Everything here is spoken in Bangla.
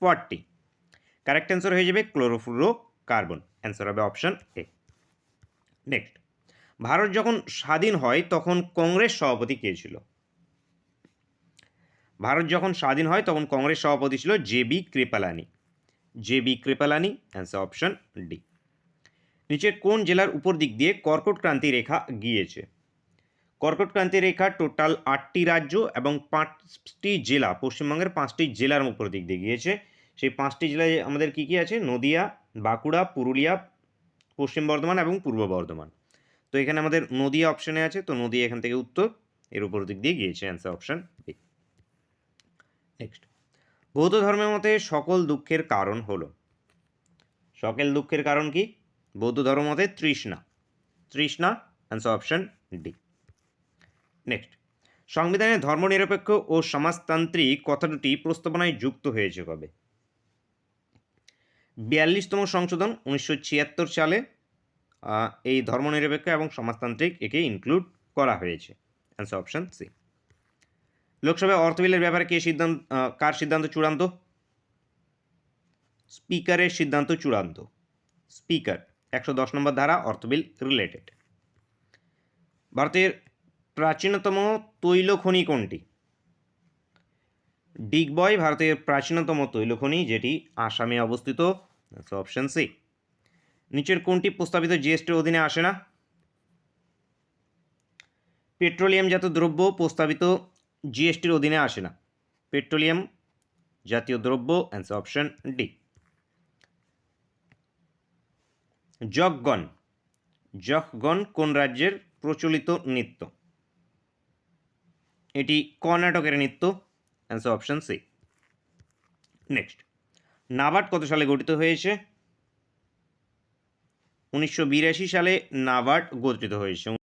40। কারেক্ট অ্যান্সার হয়ে যাবে ক্লোরোফ্লুরোকার্বন, অ্যান্সার হবে অপশন এ। নেক্সট, ভারত যখন স্বাধীন হয় তখন কংগ্রেস সভাপতি কে ছিল? ভারত যখন স্বাধীন হয় তখন কংগ্রেস সভাপতি ছিল JB. Kripalani, JB. Kripalani, answer option D. নিচে কোন জেলার উপর দিক দিয়ে কর্কট ক্রান্তি রেখা গিয়েছে? কর্কট ক্রান্তি রেখা টোটাল 8টি রাজ্য এবং 5টি জেলা, পশ্চিমবঙ্গের 5টি জেলার উপর দিক দিয়ে গিয়েছে। সেই 5টি জেলায় আমাদের কি কি আছে? নদিয়া, বাঁকুড়া, পুরুলিয়া, পশ্চিম বর্ধমান এবং পূর্ব বর্ধমান। তো এখানে আমাদের নদিয়া অপশনে আছে, তো নদিয়া এখান থেকে উত্তর, এর উপর দিক দিয়ে গিয়েছে, অ্যান্সার অপশন বি। নেক্সট, বৌদ্ধ ধর্মের মতে সকল দুঃখের কারণ হলো? সকল দুঃখের কারণ কি? বৌদ্ধ ধর্ম মতে তৃষ্ণা, তৃষ্ণা, অ্যান্সার অপশন ডি। নেক্সট, সংবিধানে ধর্মনিরপেক্ষ ও সমাজতান্ত্রিক কথা দুটি প্রস্তাবনায় যুক্ত হয়েছে কবে? 42তম সংশোধন 1976 সালে এই ধর্মনিরপেক্ষ এবং সমাজতান্ত্রিক একে ইনক্লুড করা হয়েছে, অ্যান্সার অপশন সি। লোকসভায় অর্থ বিলের ব্যাপারে কার সিদ্ধান্ত চূড়ান্ত? স্পিকারের সিদ্ধান্ত চূড়ান্ত, স্পিকার। 110 নম্বর ধারা অর্থ বিল রিলেটেড। ভারতের প্রাচীনতম তৈল খনি কোনটি? ডিগবয় ভারতের প্রাচীনতম তৈল খনি, যেটি আসামে অবস্থিত, অপশন সি। নিচের কোনটি প্রস্তাবিত জিএসটির অধীনে আসে না? পেট্রোলিয়াম জাতীয় দ্রব্য প্রস্তাবিত জিএসটির অধীনে আসে না, পেট্রোলিয়াম জাতীয় দ্রব্য, answer option D. Yakshagana, Yakshagana কোন রাজ্যের প্রচলিত নৃত্য? এটি কর্ণাটকের নৃত্য, answer option C. Next, NABARD কত সালে গঠিত হয়েছে? 1982 সালে নাবার্ড গঠিত হয়েছে।